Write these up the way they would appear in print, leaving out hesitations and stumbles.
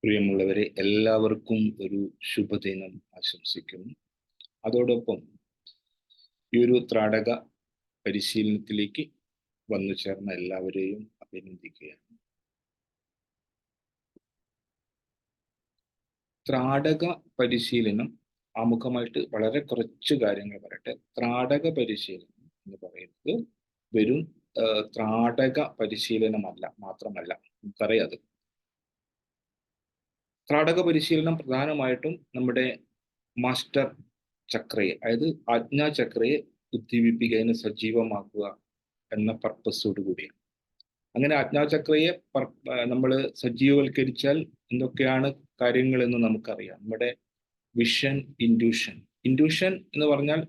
പ്രിയമുള്ളവരെ, എല്ലാവർക്കും ഒരു ശുഭദിനം ആശംസിക്കുന്നു. അതോടൊപ്പം ഈ ഒരു ത്രാടക പരിശീലനത്തിലേക്ക് വന്നു ചേർന്ന എല്ലാവരെയും അഭിനന്ദിക്കുകയാണ്. ത്രാടക പരിശീലനം ആമുഖമായിട്ട് വളരെ കുറച്ച് കാര്യങ്ങൾ പറയട്ടെ. ത്രാടക പരിശീലനം എന്ന് പറയുന്നത് വെറും ത്രാടക പരിശീലനമല്ല, മാത്രമല്ല. നമുക്കറിയാം അത്. ത്രാടക പരിശീലനം പ്രധാനമായിട്ടും നമ്മുടെ മാസ്റ്റർ ചക്രയെ, അതായത് ആജ്ഞാചക്രയെ ഉദ്ദീപിപ്പിക്കുക, അതിനെ സജീവമാക്കുക എന്ന പർപ്പസോട് കൂടിയാണ്. അങ്ങനെ ആജ്ഞാചക്രയെ നമ്മൾ സജീവവൽക്കരിച്ചാൽ എന്തൊക്കെയാണ് കാര്യങ്ങൾ എന്ന് നമുക്കറിയാം. നമ്മുടെ വിഷൻ, ഇൻഡ്യൂഷൻ എന്ന് പറഞ്ഞാൽ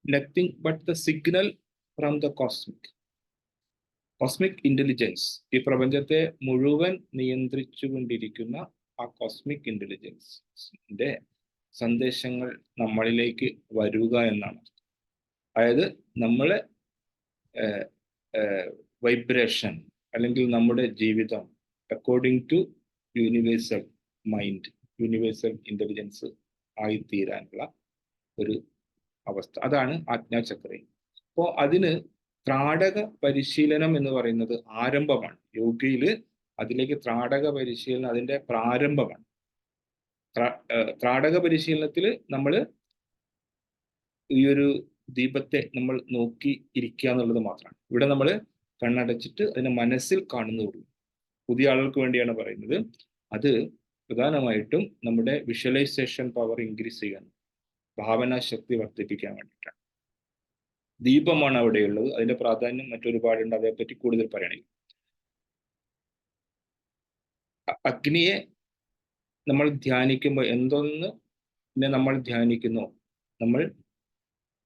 nothing but the signal from the cosmic intelligence. ഈ പ്രപഞ്ചത്തെ മുഴുവൻ നിയന്ത്രിച്ചു കൊണ്ടിരിക്കുന്ന ആ കോസ്മിക് ഇന്റലിജൻസിന്റെ സന്ദേശങ്ങൾ നമ്മളിലേക്ക് വരിക എന്നാണ്. അതായത് നമ്മളെ വൈബ്രേഷൻ അല്ലെങ്കിൽ നമ്മുടെ ജീവിതം according to universal mind, universal intelligence ആയിത്തീരാനുള്ള ഒരു അവസ്ഥ. അതാണ് ആജ്ഞാചക്രയും. അപ്പോൾ അതിന് ത്രാടക പരിശീലനം എന്ന് പറയുന്നത് ആരംഭമാണ്. യോഗയിൽ അതിലേക്ക് ത്രാടക പരിശീലനം അതിന്റെ പ്രാരംഭമാണ്. ത്രാടക പരിശീലനത്തിൽ നമ്മൾ ഈ ഒരു ദീപത്തെ നമ്മൾ നോക്കി ഇരിക്കുക എന്നുള്ളത് മാത്രമാണ്. ഇവിടെ നമ്മൾ കണ്ണടച്ചിട്ട് അതിനെ മനസ്സിൽ കാണുന്നതുള്ളൂ. പുതിയ ആളുകൾക്ക് വേണ്ടിയാണ് പറയുന്നത്. അത് പ്രധാനമായിട്ടും നമ്മുടെ വിഷ്വലൈസേഷൻ പവർ ഇൻക്രീസ് ചെയ്യാൻ, ഭാവനാശക്തി വർദ്ധിപ്പിക്കാൻ വേണ്ടിയിട്ടാണ്. ദീപമാണ് അവിടെയുള്ളത്. അതിന്റെ പ്രാധാന്യം മറ്റൊരുപാടുണ്ട്, അതേപ്പറ്റി കൂടുതൽ പറയണില്ല. അഗ്നിയെ നമ്മൾ ധ്യാനിക്കുമ്പോൾ എന്തൊന്ന് നമ്മൾ ധ്യാനിക്കുന്നോ നമ്മൾ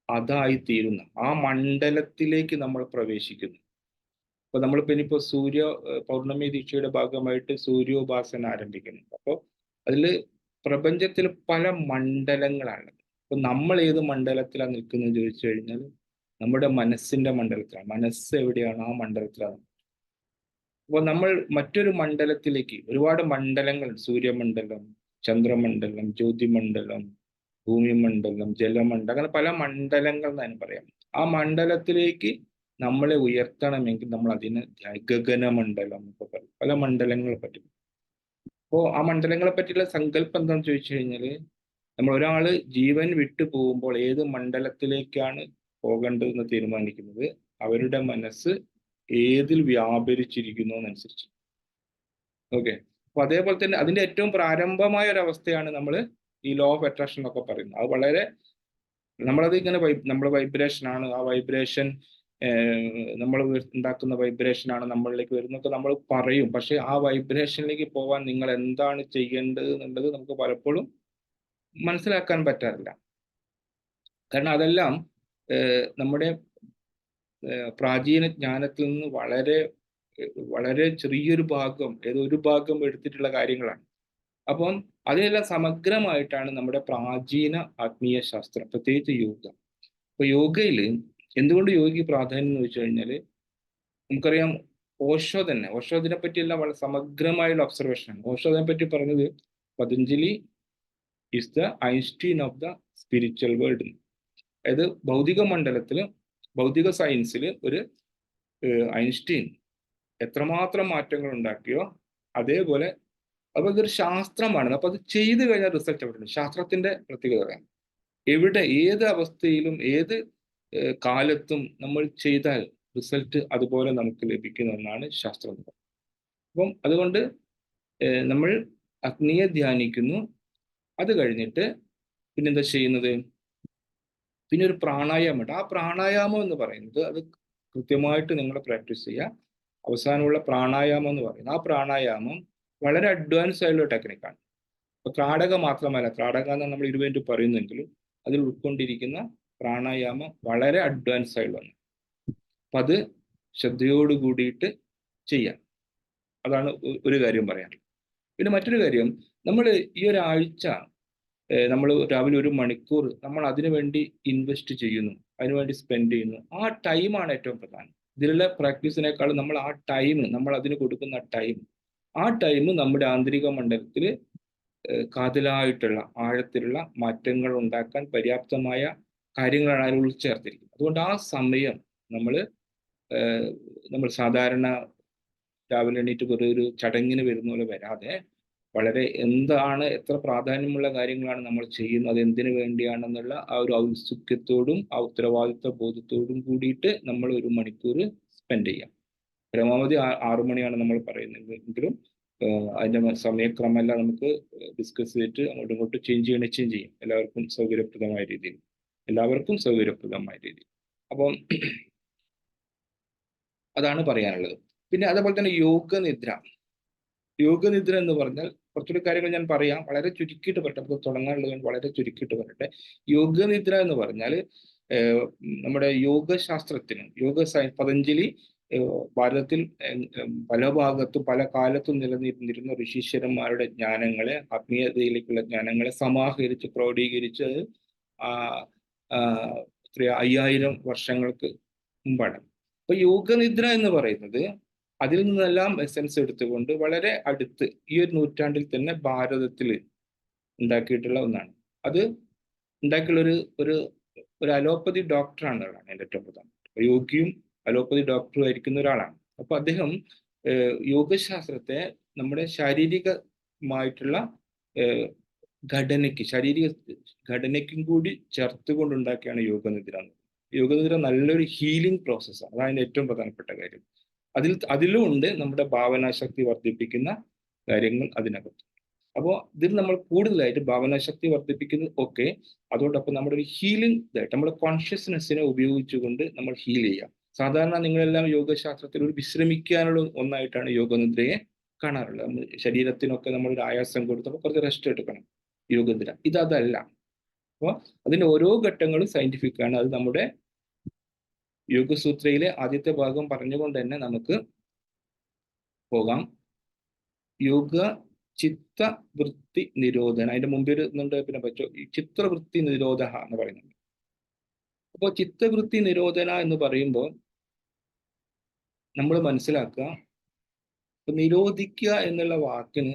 അതായിത്തീരുന്ന ആ മണ്ഡലത്തിലേക്ക് നമ്മൾ പ്രവേശിക്കുന്നു. അപ്പൊ നമ്മളിപ്പോ ഇനിയിപ്പോ പൗർണമി ദീക്ഷയുടെ ഭാഗമായിട്ട് സൂര്യോപാസന ആരംഭിക്കുന്നുണ്ട്. അപ്പോൾ അതിൽ പ്രപഞ്ചത്തിൽ പല മണ്ഡലങ്ങളാണ്. അപ്പൊ നമ്മൾ ഏത് മണ്ഡലത്തിലാണ് നിൽക്കുന്നത് ചോദിച്ചു കഴിഞ്ഞാൽ നമ്മുടെ മനസ്സിന്റെ മണ്ഡലത്തിലാണ്. മനസ്സ് എവിടെയാണ് ആ മണ്ഡലത്തിലാണ്. അപ്പോൾ നമ്മൾ മറ്റൊരു മണ്ഡലത്തിലേക്ക്, ഒരുപാട് മണ്ഡലങ്ങൾ, സൂര്യമണ്ഡലം, ചന്ദ്രമണ്ഡലം, ജ്യോതിമണ്ഡലം, ഭൂമിമണ്ഡലം, ജലമണ്ഡലം, അങ്ങനെ പല മണ്ഡലങ്ങൾ എന്ന് പറയാം. ആ മണ്ഡലത്തിലേക്ക് നമ്മളെ ഉയർത്തണമെങ്കിൽ നമ്മൾ അതിന് ഗഗനമണ്ഡലം എന്നൊക്കെ പറയും. പല മണ്ഡലങ്ങളെ പറ്റി. അപ്പോൾ ആ മണ്ഡലങ്ങളെ പറ്റിയുള്ള സങ്കല്പം എന്താണെന്ന് ചോദിച്ചു കഴിഞ്ഞാൽ, നമ്മൾ ഒരാള് ജീവൻ വിട്ടു പോകുമ്പോൾ ഏത് മണ്ഡലത്തിലേക്കാണ് പോകേണ്ടതെന്ന് തീരുമാനിക്കുന്നത് അവരുടെ മനസ്സ് ഏതിൽ വ്യാപരിച്ചിരിക്കുന്നു എന്നനുസരിച്ച്. ഓക്കെ. അപ്പൊ അതേപോലെ തന്നെ അതിന്റെ ഏറ്റവും പ്രാരംഭമായ ഒരു അവസ്ഥയാണ് നമ്മൾ ഈ ലോ ഓഫ് അട്രാക്ഷൻ എന്നൊക്കെ പറയുന്നത്. അത് വളരെ നമ്മളത് ഇങ്ങനെ നമ്മുടെ വൈബ്രേഷൻ ആണ്. ആ വൈബ്രേഷൻ നമ്മൾ ഉണ്ടാക്കുന്ന വൈബ്രേഷൻ ആണ് നമ്മളിലേക്ക് വരുന്നൊക്കെ നമ്മൾ പറയും. പക്ഷെ ആ വൈബ്രേഷനിലേക്ക് പോകാൻ നിങ്ങൾ എന്താണ് ചെയ്യേണ്ടത് എന്നുള്ളത് നമുക്ക് പലപ്പോഴും മനസ്സിലാക്കാൻ പറ്റാറില്ല. കാരണം അതെല്ലാം നമ്മുടെ പ്രാചീന ജ്ഞാനത്തിൽ നിന്ന് വളരെ വളരെ ചെറിയൊരു ഭാഗം, ഏതൊരു ഭാഗം എടുത്തിട്ടുള്ള കാര്യങ്ങളാണ്. അപ്പം അതിനെല്ലാം സമഗ്രമായിട്ടാണ് നമ്മുടെ പ്രാചീന ആത്മീയ ശാസ്ത്രം, പ്രത്യേകിച്ച് യോഗ. അപ്പൊ യോഗയിൽ എന്തുകൊണ്ട് യോഗയ്ക്ക് പ്രാധാന്യം എന്ന് വെച്ച് കഴിഞ്ഞാൽ, നമുക്കറിയാം ഓഷോദിനെ പറ്റിയെല്ലാം വളരെ സമഗ്രമായുള്ള ഒബ്സർവേഷനാണ്. ഓഷോദിനെ പറ്റി പറഞ്ഞത് Patanjali is the Einstein of the spiritual world. അതായത് ഭൗതിക മണ്ഡലത്തിൽ, ഭൗതിക സയൻസിൽ ഒരു ഐൻസ്റ്റീൻ എത്രമാത്രം മാറ്റങ്ങൾ ഉണ്ടാക്കിയോ അതേപോലെ അപ്പൊ ഇതൊരു ശാസ്ത്രമാണ്. അപ്പൊ അത് ചെയ്തു കഴിഞ്ഞാൽ റിസൾട്ട് എവിടെ? ശാസ്ത്രത്തിന്റെ പ്രത്യേകത എവിടെ, ഏത് അവസ്ഥയിലും ഏത് കാലത്തും നമ്മൾ ചെയ്താൽ റിസൾട്ട് അതുപോലെ നമുക്ക് ലഭിക്കുന്ന ഒന്നാണ് ശാസ്ത്രം. അപ്പം അതുകൊണ്ട് നമ്മൾ അഗ്നിയെ ധ്യാനിക്കുന്നു. അത് കഴിഞ്ഞിട്ട് പിന്നെന്താ ചെയ്യുന്നത്? പിന്നെ ഒരു പ്രാണായാമമുണ്ട്. ആ പ്രാണായാമം എന്ന് പറയുന്നത് അത് കൃത്യമായിട്ട് നിങ്ങൾ പ്രാക്ടീസ് ചെയ്യുക. അവസാനമുള്ള പ്രാണായാമം എന്ന് പറയുന്നത്, ആ പ്രാണായാമം വളരെ അഡ്വാൻസ് ആയിട്ടുള്ള ടെക്നിക്കാണ്. അപ്പൊ ത്രാടക മാത്രമല്ല, ത്രാടക എന്ന് നമ്മൾ 20 മിനിറ്റ് പറയുന്നെങ്കിലും അതിൽ ഉൾക്കൊണ്ടിരിക്കുന്ന പ്രാണായാമം വളരെ അഡ്വാൻസ് ആയിട്ടുള്ളതാണ്. അപ്പൊ അത് ശ്രദ്ധയോട് കൂടിയിട്ട് ചെയ്യാം. അതാണ് ഒരു കാര്യം പറയാനുള്ളത്. പിന്നെ മറ്റൊരു കാര്യം, നമ്മൾ ഈ ഒരാഴ്ച നമ്മൾ രാവിലെ 1 മണിക്കൂർ നമ്മൾ അതിനു വേണ്ടി ഇൻവെസ്റ്റ് ചെയ്യുന്നു, അതിനുവേണ്ടി സ്പെൻഡ് ചെയ്യുന്നു. ആ ടൈമാണ് ഏറ്റവും പ്രധാനം. ഇതിലുള്ള പ്രാക്ടീസിനേക്കാളും നമ്മൾ ആ ടൈം, നമ്മൾ അതിന് കൊടുക്കുന്ന ടൈം, ആ ടൈം നമ്മുടെ ആന്തരിക മണ്ഡലത്തിൽ കാതലായിട്ടുള്ള ആഴത്തിലുള്ള മാറ്റങ്ങൾ ഉണ്ടാക്കാൻ പര്യാപ്തമായ കാര്യങ്ങളാണ് അതിൽ ഉൾച്ചേർത്തിരിക്കുന്നത്. അതുകൊണ്ട് ആ സമയം നമ്മൾ സാധാരണ രാവിലെ എണീറ്റ് വെറുതെ ഒരു ചടങ്ങിന് വരുന്ന പോലെ വരാതെ വളരെ എന്താണ്, എത്ര പ്രാധാന്യമുള്ള കാര്യങ്ങളാണ് നമ്മൾ ചെയ്യുന്നത്, എന്തിനു വേണ്ടിയാണെന്നുള്ള ആ ഒരു ഔത്സുക്യത്തോടും ആ ഉത്തരവാദിത്വ ബോധത്തോടും കൂടിയിട്ട് നമ്മൾ 1 മണിക്കൂർ സ്പെൻഡ് ചെയ്യാം. പരമാവധി 6 മണിയാണ് നമ്മൾ പറയുന്നത് എങ്കിലും അതിന്റെ സമയക്രമമെല്ലാം നമുക്ക് ഡിസ്കസ് ചെയ്തിട്ട് അങ്ങോട്ടും ഇങ്ങോട്ടും ചേഞ്ച് ചെയ്യും എല്ലാവർക്കും സൗകര്യപ്രദമായ രീതിയിൽ. അപ്പം അതാണ് പറയാനുള്ളത്. പിന്നെ അതേപോലെ തന്നെ യോഗനിദ്ര എന്ന് പറഞ്ഞാൽ കുറച്ചുകൂടി കാര്യങ്ങൾ ഞാൻ പറയാം, വളരെ ചുരുക്കിയിട്ട് പറയട്ടെ, നമുക്ക് തുടങ്ങാനുള്ളത് വളരെ ചുരുക്കിയിട്ട് പറയട്ടെ. യോഗനിദ്ര എന്ന് പറഞ്ഞാൽ നമ്മുടെ പതഞ്ജലി ഭാരതത്തിൽ പല ഭാഗത്തും പല കാലത്തും നിലനിന്നിരുന്ന ഋഷീശ്വരന്മാരുടെ ജ്ഞാനങ്ങളെ, ആത്മീയതയിലേക്കുള്ള ജ്ഞാനങ്ങളെ സമാഹരിച്ച് ക്രോഡീകരിച്ച് 5000 വർഷങ്ങൾക്ക് മുമ്പാണ്. അപ്പൊ യോഗനിദ്ര എന്ന് പറയുന്നത് അതിൽ നിന്നെല്ലാം എസൻസ് എടുത്തുകൊണ്ട് വളരെ അടുത്ത് ഈ ഒരു നൂറ്റാണ്ടിൽ തന്നെ ഭാരതത്തിൽ ഉണ്ടാക്കിയിട്ടുള്ള ഒന്നാണ്. അത് ഉണ്ടാക്കിയുള്ള ഒരു അലോപ്പതി ഡോക്ടറാണ് എൻ്റെ ഏറ്റവും പ്രധാനം. യോഗിയും അലോപ്പതി ഡോക്ടറും ആയിരിക്കുന്ന ഒരാളാണ്. അപ്പൊ അദ്ദേഹം യോഗശാസ്ത്രത്തെ നമ്മുടെ ശാരീരികമായിട്ടുള്ള ശാരീരിക ഘടനയ്ക്കും കൂടി ചേർത്തുകൊണ്ടുണ്ടാക്കിയാണ് യോഗനിദ്ര. യോഗനിദ്ര നല്ലൊരു ഹീലിംഗ് പ്രോസസ്സാണ്. അതാണ് ഏറ്റവും പ്രധാനപ്പെട്ട കാര്യം. അതിലും ഉണ്ട് നമ്മുടെ ഭാവനാശക്തി വർദ്ധിപ്പിക്കുന്ന കാര്യങ്ങൾ അതിനകത്ത്. അപ്പോൾ ഇതിൽ നമ്മൾ കൂടുതലായിട്ട് ഭാവനാശക്തി വർദ്ധിപ്പിക്കുന്നത് അതോടൊപ്പം നമ്മുടെ ഒരു ഹീലിംഗ് ഇതായിട്ട് നമ്മുടെ കോൺഷ്യസ്നെസ്സിനെ ഉപയോഗിച്ചുകൊണ്ട് നമ്മൾ ഹീൽ ചെയ്യാം. സാധാരണ നിങ്ങളെല്ലാം യോഗശാസ്ത്രത്തിൽ ഒരു വിശ്രമിക്കാനുള്ള ഒന്നായിട്ടാണ് യോഗനിദ്രയെ കാണാറുള്ളത്. നമ്മൾ ശരീരത്തിനൊക്കെ നമ്മളൊരു ആയാസം കൊടുത്തപ്പോൾ കുറച്ച് റെസ്റ്റ് എടുക്കണം യോഗനിദ്ര. ഇതല്ല. അപ്പോൾ അതിന്റെ ഓരോ ഘട്ടങ്ങളും സയന്റിഫിക് ആണ്. അത് നമ്മുടെ യോഗസൂത്രയിലെ ആദ്യത്തെ ഭാഗം പറഞ്ഞുകൊണ്ട് തന്നെ നമുക്ക് പോകാം. യോഗ ചിത്തവൃത്തി നിരോധന, അതിന്റെ മുമ്പിൽ ഇന്നുണ്ട്, പിന്നെ ചിത്രവൃത്തി നിരോധ എന്ന് പറയുന്നുണ്ട്. അപ്പോൾ ചിത്തവൃത്തി നിരോധന എന്ന് പറയുമ്പോൾ നമ്മൾ മനസ്സിലാക്കുക, നിരോധിക്കുക എന്നുള്ള വാക്കിന്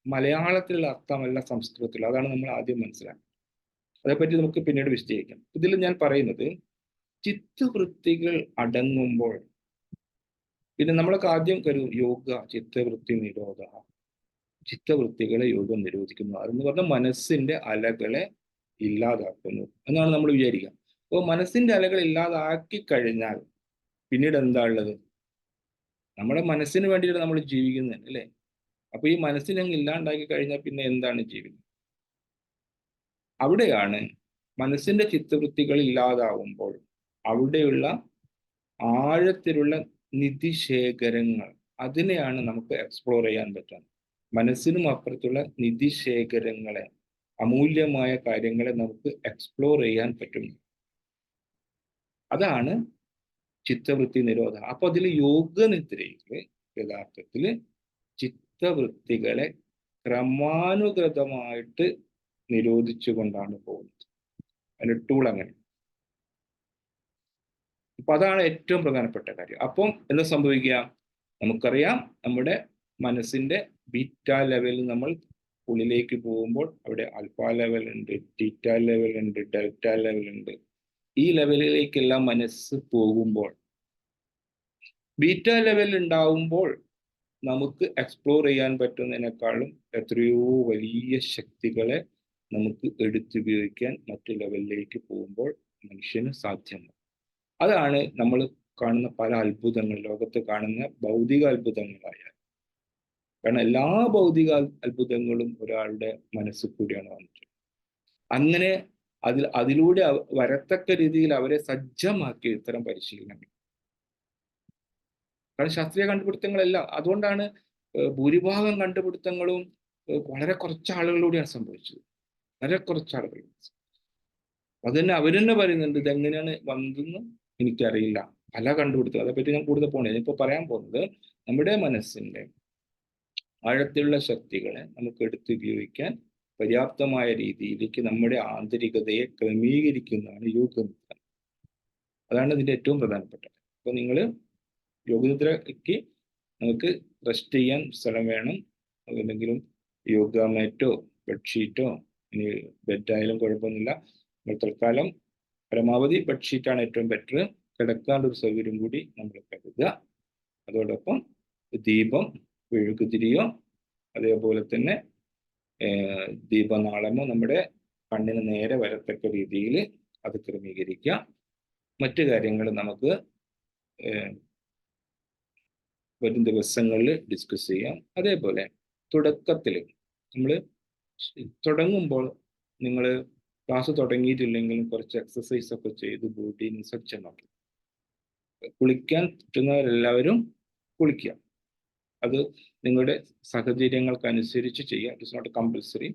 മലയാളത്തിലുള്ള അർത്ഥമല്ല സംസ്കൃതത്തിൽ. അതാണ് നമ്മൾ ആദ്യം മനസ്സിലാക്കുക. അതേപ്പറ്റി നമുക്ക് പിന്നീട് വിശദീകരിക്കാം. ഇതിൽ ഞാൻ പറയുന്നത് ചിത്തവൃത്തികൾ അടങ്ങുമ്പോൾ, പിന്നെ നമ്മളൊക്കെ ആദ്യം യോഗ ചിത്തവൃത്തി നിരോധ, ചിത്തവൃത്തികളെ യോഗം നിരോധിക്കുന്നു എന്ന് പറഞ്ഞാൽ മനസ്സിന്റെ അലകളെ ഇല്ലാതാക്കുന്നു എന്നാണ് നമ്മൾ വിചാരിക്കുക. അപ്പോൾ മനസ്സിന്റെ അലകൾ ഇല്ലാതാക്കി കഴിഞ്ഞാൽ പിന്നീട് എന്താ ഉള്ളത്? നമ്മുടെ മനസ്സിന് വേണ്ടിയിട്ട് നമ്മൾ ജീവിക്കുന്നത് അല്ലേ? അപ്പൊ ഈ മനസ്സിനെ ഇല്ലാണ്ടാക്കി കഴിഞ്ഞാൽ പിന്നെ എന്താണ് ജീവിതം? അവിടെയാണ് മനസ്സിന്റെ ചിത്തവൃത്തികൾ ഇല്ലാതാവുമ്പോൾ അവിടെയുള്ള ആഴത്തിലുള്ള നിധിശേഖരങ്ങൾ, അതിനെയാണ് നമുക്ക് എക്സ്പ്ലോർ ചെയ്യാൻ പറ്റുന്നത്. മനസ്സിനും അപ്പുറത്തുള്ള നിധിശേഖരങ്ങളെ, അമൂല്യമായ കാര്യങ്ങളെ നമുക്ക് എക്സ്പ്ലോർ ചെയ്യാൻ പറ്റും. അതാണ് ചിത്തവൃത്തി നിരോധം. അപ്പൊ അതിൽ യോഗനിദ്രയില് യഥാർത്ഥത്തിൽ ചിത്തവൃത്തികളെ ക്രമാനുഗതമായിട്ട് നിരോധിച്ചുകൊണ്ടാണ് പോകുന്നത്. അതിന്റെ ടൂൾ അങ്ങനെ. അപ്പൊ അതാണ് ഏറ്റവും പ്രധാനപ്പെട്ട കാര്യം. അപ്പം എന്താ സംഭവിക്കുക? നമുക്കറിയാം, നമ്മുടെ മനസ്സിന്റെ ബീറ്റ ലെവലിൽ നമ്മൾ ഉള്ളിലേക്ക് പോകുമ്പോൾ അവിടെ ആൽഫ ലെവൽ ഉണ്ട്, തീറ്റ ലെവൽ ഉണ്ട്, ഡെൽറ്റ ലെവൽ ഉണ്ട്. ഈ ലെവലിലേക്കെല്ലാം മനസ്സ് പോകുമ്പോൾ, ബീറ്റ ലെവൽ ഉണ്ടാവുമ്പോൾ നമുക്ക് എക്സ്പ്ലോർ ചെയ്യാൻ പറ്റുന്നതിനേക്കാളും എത്രയോ വലിയ ശക്തികളെ നമുക്ക് എടുത്തുപയോഗിക്കാൻ മറ്റു ലെവലിലേക്ക് പോകുമ്പോൾ മനുഷ്യന് സാധ്യമാണ്. അതാണ് നമ്മൾ കാണുന്ന പല അത്ഭുതങ്ങൾ, ലോകത്ത് കാണുന്ന ഭൗതിക അത്ഭുതങ്ങളായ. കാരണം എല്ലാ ഭൗതിക അത്ഭുതങ്ങളും ഒരാളുടെ മനസ്സിൽ കൂടിയാണ് വന്നിട്ടുള്ളത്. അങ്ങനെ അതിലൂടെ വരത്തക്ക രീതിയിൽ അവരെ സജ്ജമാക്കിയ ഇത്തരം പരിശീലനങ്ങൾ. കാരണം ശാസ്ത്രീയ കണ്ടുപിടുത്തങ്ങളെല്ലാം അതുകൊണ്ടാണ് ഭൂരിഭാഗം കണ്ടുപിടുത്തങ്ങളും വളരെ കുറച്ച് ആളുകളിലൂടെയാണ് സംഭവിച്ചത്. വളരെ കുറച്ച് ആളുകൾ. അത് തന്നെ അവർ തന്നെ പറയുന്നുണ്ട്, ഇതെങ്ങനെയാണ് വന്നതെന്ന് എനിക്കറിയില്ല. പല കണ്ടുപിടുത്തം, അതേപ്പറ്റി ഞാൻ കൂടുതൽ പോകണേ. ഇപ്പൊ പറയാൻ പോകുന്നത് നമ്മുടെ മനസ്സിന്റെ ആഴത്തിലുള്ള ശക്തികളെ നമുക്ക് എടുത്തുപയോഗിക്കാൻ പര്യാപ്തമായ രീതിയിലേക്ക് നമ്മുടെ ആന്തരികതയെ ക്രമീകരിക്കുന്നതാണ് യോഗനിദ്ര. അതാണ് ഇതിന്റെ ഏറ്റവും പ്രധാനപ്പെട്ടത്. അപ്പൊ നിങ്ങൾ യോഗനിദ്രയ്ക്ക് നമുക്ക് റെസ്റ്റ് ചെയ്യാൻ സ്ഥലം വേണം, എന്തെങ്കിലും യോഗ മാറ്റോ ബെഡ്ഷീറ്റോ ഇനി ബെഡായാലും കുഴപ്പമൊന്നുമില്ല. നമ്മൾ തൽക്കാലം പരമാവധി ബെഡ്ഷീറ്റാണ് ഏറ്റവും ബെറ്റർ. കിടക്കാനുള്ള ഒരു സൗകര്യം കൂടി നമ്മൾ കരുതുക. അതോടൊപ്പം ദീപം മെഴുകുതിരിയോ അതേപോലെ തന്നെ ദീപനാളമോ നമ്മുടെ കണ്ണിന് നേരെ വരത്തക്ക രീതിയിൽ അത് ക്രമീകരിക്കുക. മറ്റു കാര്യങ്ങൾ നമുക്ക് വരും ദിവസങ്ങളിൽ ഡിസ്കസ് ചെയ്യാം. അതേപോലെ തുടക്കത്തിൽ നമ്മൾ തുടങ്ങുമ്പോൾ നിങ്ങൾ ക്ലാസ് തുടങ്ങിയിട്ടില്ലെങ്കിലും കുറച്ച് എക്സസൈസ് ഒക്കെ ചെയ്ത് ബോഡീനെ സജ്ജമാക്കി. കുളിക്കാൻ പറ്റുന്നവരെല്ലാവരും കുളിക്കുക. അത് നിങ്ങളുടെ സാഹചര്യങ്ങൾക്കനുസരിച്ച് ചെയ്യുക. It's not compulsory.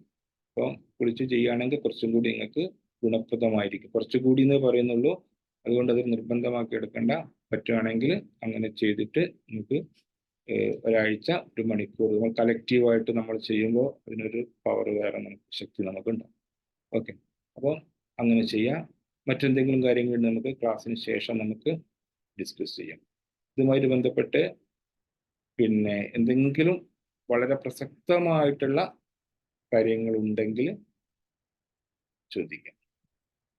അപ്പം കുളിച്ച് ചെയ്യുകയാണെങ്കിൽ കുറച്ചും കൂടി നിങ്ങൾക്ക് ഗുണപ്രദമായിരിക്കും. കുറച്ചുകൂടി എന്നേ പറയുന്നുള്ളൂ, അതുകൊണ്ട് അത് നിർബന്ധമാക്കി എടുക്കേണ്ട. പറ്റുകയാണെങ്കിൽ അങ്ങനെ ചെയ്തിട്ട് നമുക്ക് ഒരാഴ്ച 1 മണിക്കൂർ നമ്മൾ കളക്റ്റീവായിട്ട് നമ്മൾ ചെയ്യുമ്പോൾ അതിനൊരു പവർ വേറെ ശക്തി നമുക്കുണ്ടാവും. ഓക്കെ, അപ്പോൾ അങ്ങനെ ചെയ്യാം. മറ്റെന്തെങ്കിലും കാര്യങ്ങൾ നമുക്ക് ക്ലാസ്സിന് ശേഷം നമുക്ക് ഡിസ്കസ് ചെയ്യാം. ഇതുമായിട്ട് ബന്ധപ്പെട്ട് പിന്നെ എന്തെങ്കിലും വളരെ പ്രസക്തമായിട്ടുള്ള കാര്യങ്ങളുണ്ടെങ്കിൽ ചോദിക്കാം.